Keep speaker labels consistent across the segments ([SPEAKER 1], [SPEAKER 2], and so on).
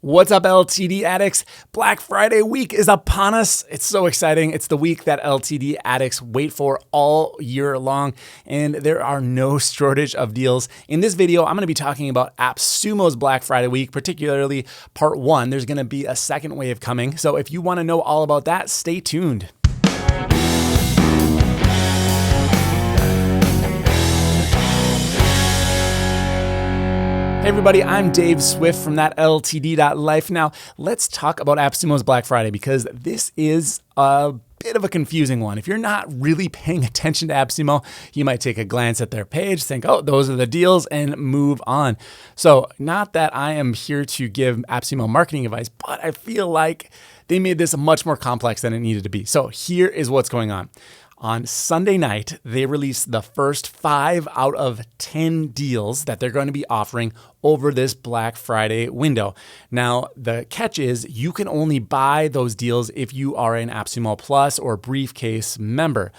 [SPEAKER 1] What's up, LTD addicts? Black Friday week is upon us. It's so exciting. It's the week that LTD addicts wait for all year long, and there are no shortage of deals. In this video, I'm going to be talking about AppSumo's Black Friday week, particularly part one. There's going to be a second wave coming. So if you want to know all about that, stay tuned. Hey everybody, I'm Dave Swift from That LTD Life. Now, let's talk about AppSumo's Black Friday because this is a bit of a confusing one. If you're not really paying attention to AppSumo, you might take a glance at their page, think, oh, those are the deals, and move on. So, not that I am here to give AppSumo marketing advice, but I feel like they made this much more complex than it needed to be. So, here is what's going on. On Sunday night, they released the first 5 out of 10 deals that they're going to be offering over this Black Friday window. Now, the catch is you can only buy those deals if you are an AppSumo Plus or Briefcase member.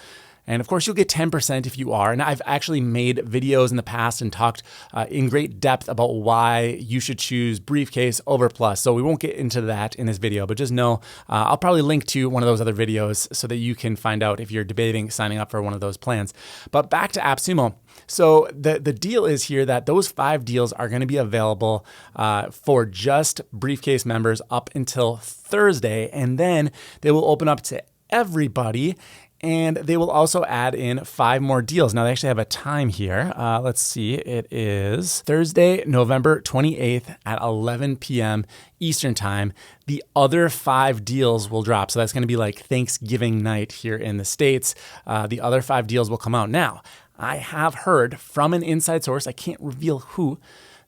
[SPEAKER 1] And of course, you'll get 10% if you are. And I've actually made videos in the past and talked in great depth about why you should choose Briefcase over Plus. So we won't get into that in this video, but just know I'll probably link to one of those other videos so that you can find out if you're debating signing up for one of those plans. But back to AppSumo. So the deal is here that those 5 deals are going to be available for just Briefcase members up until Thursday. And then they will open up to everybody. And they will also add in 5 more deals. Now, they actually have a time here. Let's see. It is Thursday, November 28th at 11 p.m. Eastern Time. The other 5 deals will drop. So that's going to be like Thanksgiving night here in the States. The other 5 deals will come out. Now, I have heard from an inside source, I can't reveal who,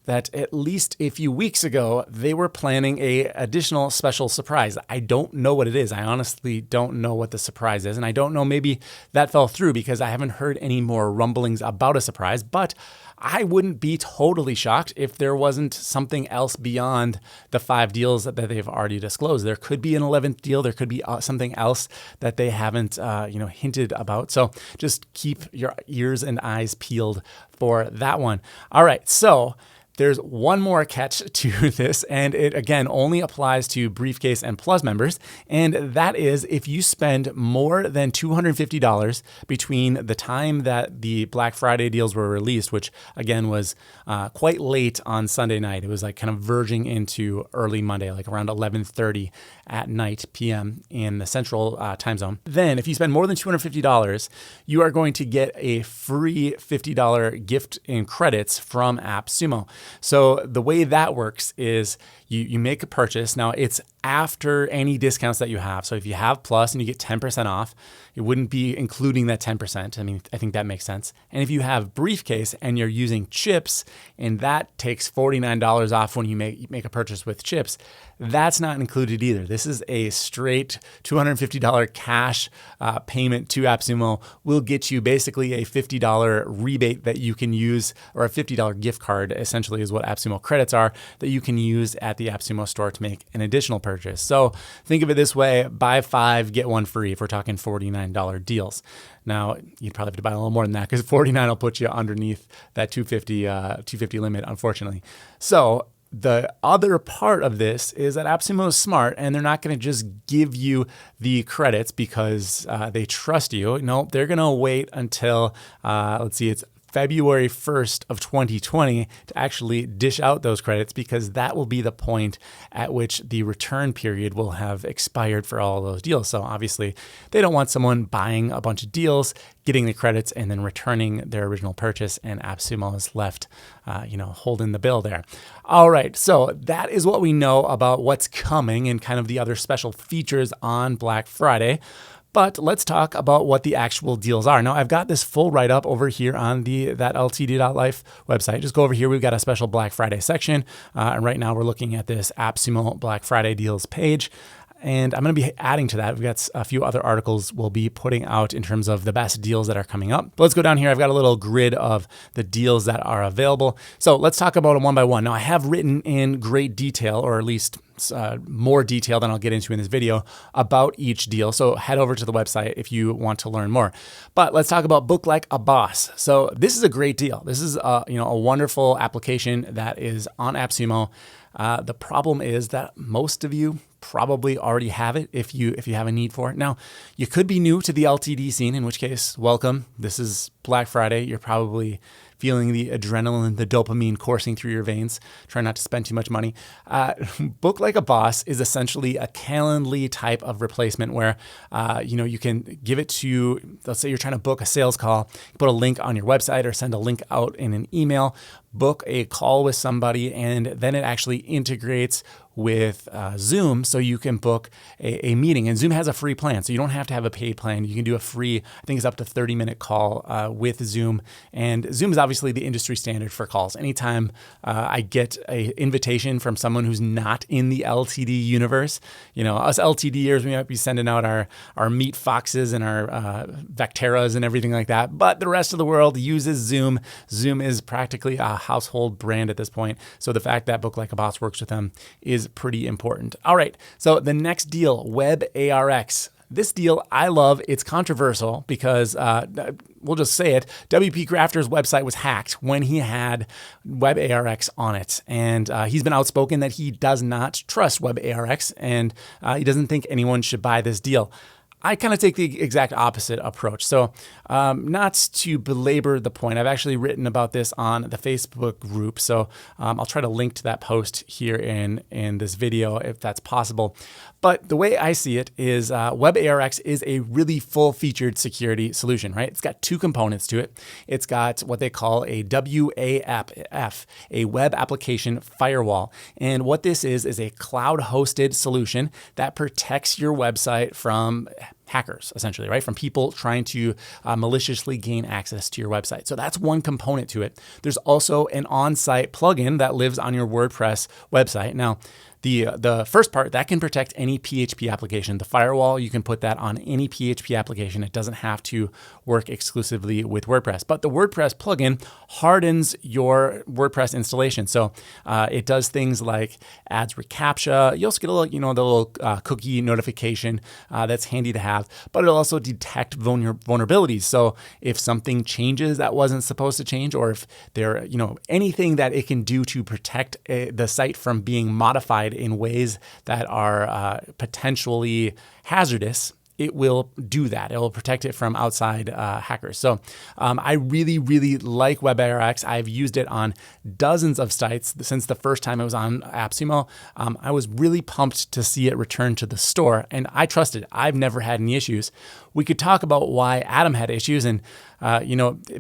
[SPEAKER 1] that at least a few weeks ago, they were planning a additional special surprise. I don't know what it is. I honestly don't know what the surprise is. And I don't know, maybe that fell through because I haven't heard any more rumblings about a surprise, but I wouldn't be totally shocked if there wasn't something else beyond the 5 deals that they've already disclosed. There could be an 11th deal. There could be something else that they haven't hinted about. So just keep your ears and eyes peeled for that one. All right, so there's one more catch to this, and it, again, only applies to Briefcase and Plus members, and that is if you spend more than $250 between the time that the Black Friday deals were released, which, again, was quite late on Sunday night. It was like kind of verging into early Monday, like around 11:30 at night p.m. in the central time zone. Then, if you spend more than $250, you are going to get a free $50 gift in credits from AppSumo. So the way that works is you make a purchase. Now, it's after any discounts that you have. So if you have Plus and you get 10% off, it wouldn't be including that 10%. I mean, I think that makes sense. And if you have Briefcase and you're using chips, and that takes $49 off when you make a purchase with chips, that's not included either. This is a straight $250 cash payment to AppSumo. Will get you basically a $50 rebate that you can use, or a $50 gift card, essentially is what AppSumo credits are, that you can use at the AppSumo store to make an additional purchase. So think of it this way: buy 5, get 1 free if we're talking $49 deals. Now, you'd probably have to buy a little more than that because $49 will put you underneath that $250 limit, unfortunately. So the other part of this is that AppSumo is smart, and they're not going to just give you the credits because they trust you. No, they're going to wait until, it's February 1st of 2020 to actually dish out those credits, because that will be the point at which the return period will have expired for all those deals. So obviously they don't want someone buying a bunch of deals, getting the credits, and then returning their original purchase, and AppSumo is left, holding the bill there. All right, so that is what we know about what's coming and kind of the other special features on Black Friday. But let's talk about what the actual deals are. Now, I've got this full write-up over here on the That LTD Life website. Just go over here. We've got a special Black Friday section. And right now we're looking at this AppSumo Black Friday deals page. And I'm going to be adding to that. We've got a few other articles we'll be putting out in terms of the best deals that are coming up. But let's go down here. I've got a little grid of the deals that are available. So let's talk about them one by one. Now, I have written in great detail, or at least more detail than I'll get into in this video, about each deal. So head over to the website if you want to learn more. But let's talk about BookLikeABoss. So this is a great deal. This is a wonderful application that is on AppSumo. The problem is that most of you probably already have it if you have a need for it. Now, you could be new to the LTD scene, in which case, welcome. This is Black Friday. You're probably feeling the adrenaline, the dopamine coursing through your veins. Try not to spend too much money. Book Like a Boss is essentially a Calendly type of replacement where you can give it to, let's say you're trying to book a sales call, put a link on your website or send a link out in an email, book a call with somebody, and then it actually integrates with Zoom so you can book a meeting. And Zoom has a free plan, so you don't have to have a paid plan. You can do a free, I think it's up to 30-minute call with Zoom. And Zoom is obviously the industry standard for calls. Anytime I get an invitation from someone who's not in the LTD universe, us LTDers, we might be sending out our Meet Foxes and our Vecteras and everything like that. But the rest of the world uses Zoom. Zoom is practically a household brand at this point. So the fact that Book Like a Boss works with them is pretty important. All right, so the next deal, WebARX. This deal I love. It's controversial because we'll just say it. WP Crafter's website was hacked when he had WebARX on it. And he's been outspoken that he does not trust WebARX and he doesn't think anyone should buy this deal. I kind of take the exact opposite approach. So not to belabor the point, I've actually written about this on the Facebook group. So I'll try to link to that post here in this video if that's possible. But the way I see it is WebARX is a really full-featured security solution, right? It's got two components to it. It's got what they call a WAF, a web application firewall. And what this is a cloud-hosted solution that protects your website from hackers, essentially, right? From people trying to maliciously gain access to your website. So that's one component to it. There's also an on-site plugin that lives on your WordPress website. Now, the first part, that can protect any PHP application. The firewall, you can put that on any PHP application. It doesn't have to work exclusively with WordPress. But the WordPress plugin hardens your WordPress installation. So it does things like adds reCAPTCHA. You also get a little, the little cookie notification that's handy to have. But it'll also detect vulnerabilities. So if something changes that wasn't supposed to change, or if there, anything that it can do to protect the site from being modified in ways that are potentially hazardous, it will do that. It will protect it from outside hackers. So I really, really like WebARX. I've used it on dozens of sites since the first time it was on AppSumo. I was really pumped to see it return to the store, and I trust it. I've never had any issues. We could talk about why Adam had issues, and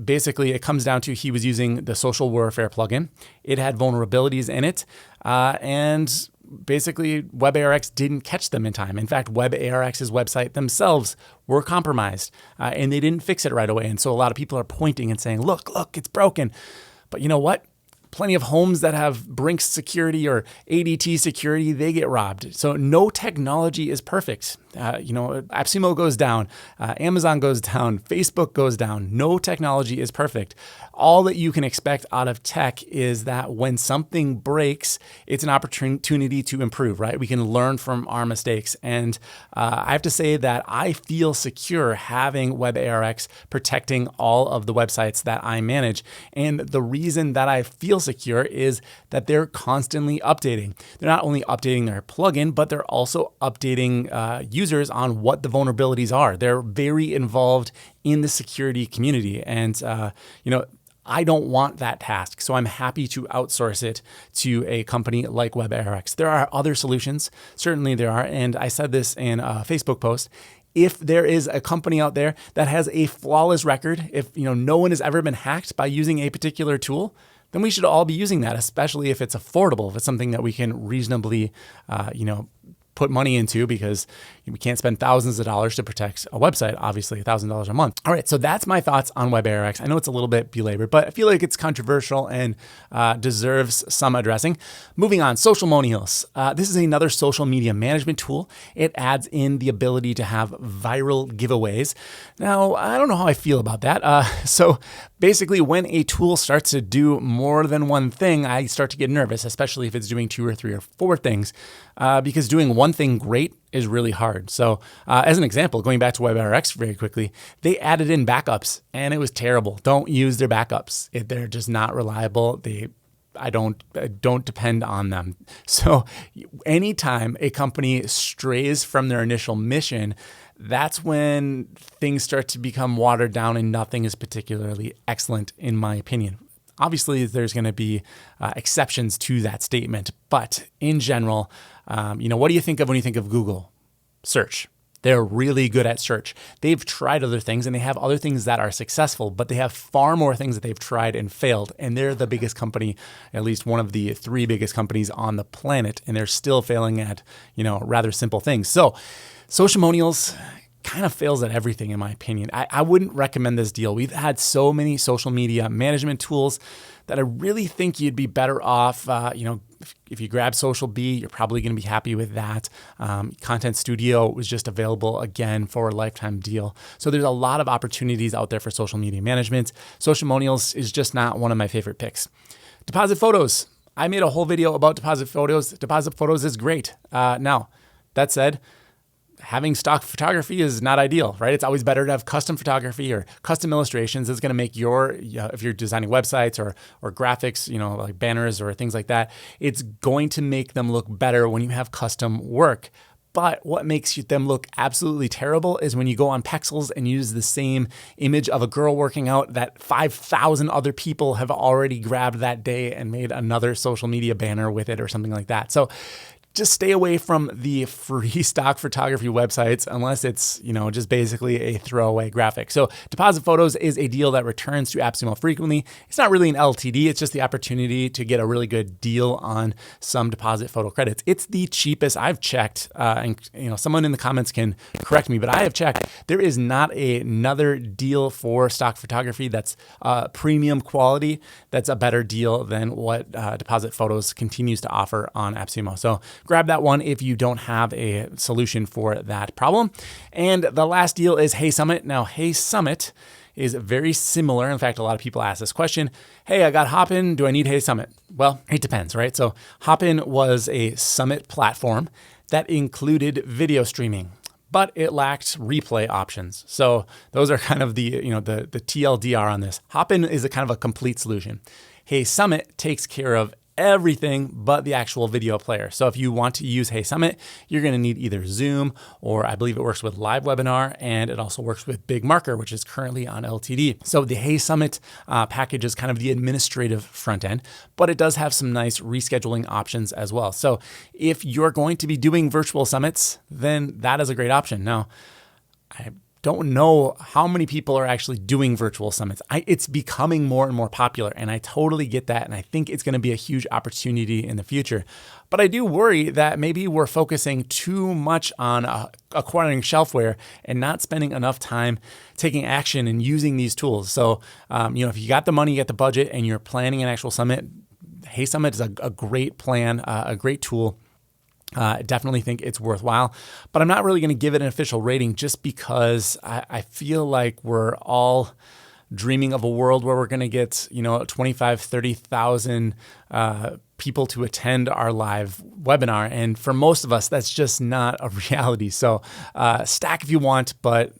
[SPEAKER 1] basically it comes down to he was using the social warfare plugin. It had vulnerabilities in it, and basically WebARX didn't catch them in time. In fact, WebARX's website themselves were compromised and they didn't fix it right away. And so a lot of people are pointing and saying, look, it's broken. But you know what? Plenty of homes that have Brinks security or ADT security, they get robbed. So no technology is perfect. AppSumo goes down, Amazon goes down, Facebook goes down. No technology is perfect. All that you can expect out of tech is that when something breaks, it's an opportunity to improve, right? We can learn from our mistakes. And I have to say that I feel secure having WebARX protecting all of the websites that I manage. And the reason that I feel secure is that they're constantly updating. They're not only updating their plugin, but they're also updating users on what the vulnerabilities are. They're very involved in the security community. And, I don't want that task, so I'm happy to outsource it to a company like WebARX. There are other solutions, certainly there are, and I said this in a Facebook post. If there is a company out there that has a flawless record, if no one has ever been hacked by using a particular tool, then we should all be using that, especially if it's affordable, if it's something that we can reasonably, put money into, because we can't spend thousands of dollars to protect a website, obviously $1,000 a month. All right, so that's my thoughts on WebARX. I know it's a little bit belabored, but I feel like it's controversial and deserves some addressing. Moving on, SocialMone. This is another social media management tool. It adds in the ability to have viral giveaways. Now, I don't know how I feel about that. So basically, when a tool starts to do more than one thing, I start to get nervous, especially if it's doing 2 or 3 or 4 things, because doing one thing great is really hard. So as an example, going back to WebARX very quickly, they added in backups and it was terrible. Don't use their backups. They're just not reliable. They I don't depend on them. So anytime a company strays from their initial mission, that's when things start to become watered down and nothing is particularly excellent, in my opinion. Obviously, there's going to be exceptions to that statement, but in general, what do you think of when you think of Google search? They're really good at search. They've tried other things and they have other things that are successful, but they have far more things that they've tried and failed. And they're the biggest company, at least one of the 3 biggest companies on the planet, and they're still failing at, rather simple things. So SocialMonials kind of fails at everything, in my opinion. I wouldn't recommend this deal. We've had so many social media management tools that I really think you'd be better off, if you grab Social B, you're probably going to be happy with that. Content Studio was just available again for a lifetime deal. So there's a lot of opportunities out there for social media management. SocialMonials is just not one of my favorite picks. DepositPhotos. I made a whole video about DepositPhotos. DepositPhotos is great. Now, that said, having stock photography is not ideal, right? It's always better to have custom photography or custom illustrations. It's going to make if you're designing websites or graphics, like banners or things like that, it's going to make them look better when you have custom work. But what makes them look absolutely terrible is when you go on Pexels and use the same image of a girl working out that 5,000 other people have already grabbed that day and made another social media banner with it or something like that. So just stay away from the free stock photography websites unless it's, just basically a throwaway graphic. So DepositPhotos is a deal that returns to AppSumo frequently. It's not really an LTD. It's just the opportunity to get a really good deal on some deposit photo credits. It's the cheapest I've checked. And someone in the comments can correct me, but I have checked. There is not another deal for stock photography that's premium quality that's a better deal than what DepositPhotos continues to offer on AppSumo. So grab that one if you don't have a solution for that problem. And the last deal is HeySummit. Now, HeySummit is very similar. In fact, a lot of people ask this question. Hey, I got Hopin. Do I need HeySummit? Well, it depends, right? So Hopin was a summit platform that included video streaming, but it lacked replay options. So those are kind of the TLDR on this. Hopin is a kind of a complete solution. HeySummit takes care of everything but the actual video player. So if you want to use HeySummit, you're going to need either Zoom, or I believe it works with Live Webinar, and it also works with Big Marker, which is currently on LTD. So the HeySummit package is kind of the administrative front end, but it does have some nice rescheduling options as well. So if you're going to be doing virtual summits, then that is a great option. Now, I don't know how many people are actually doing virtual summits. It's becoming more and more popular, and I totally get that, and I think it's going to be a huge opportunity in the future. But I do worry that maybe we're focusing too much on acquiring shelfware and not spending enough time taking action and using these tools. So, if you got the money, you got the budget, and you're planning an actual summit, HeySummit is a great plan, a great tool. I definitely think it's worthwhile, but I'm not really going to give it an official rating just because I feel like we're all dreaming of a world where we're going to get, 25, 30,000 people to attend our live webinar. And for most of us, that's just not a reality. So stack if you want, but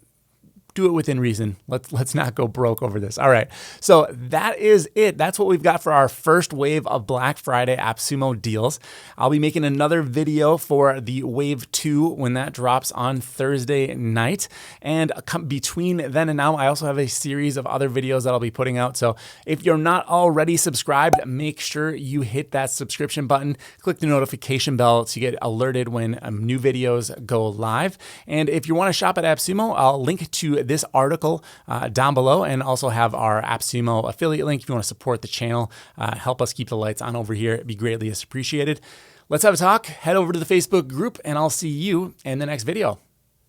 [SPEAKER 1] do it within reason. Let's not go broke over this. All right. So that is it. That's what we've got for our first wave of Black Friday AppSumo deals. I'll be making another video for the wave 2 when that drops on Thursday night. And between then and now, I also have a series of other videos that I'll be putting out. So if you're not already subscribed, make sure you hit that subscription button, click the notification bell so you get alerted when new videos go live. And if you want to shop at AppSumo, I'll link to this article down below, and also have our AppSumo affiliate link if you want to support the channel, help us keep the lights on over here. It'd be greatly appreciated. Let's have a talk. Head over to the Facebook group, and I'll see you in the next video.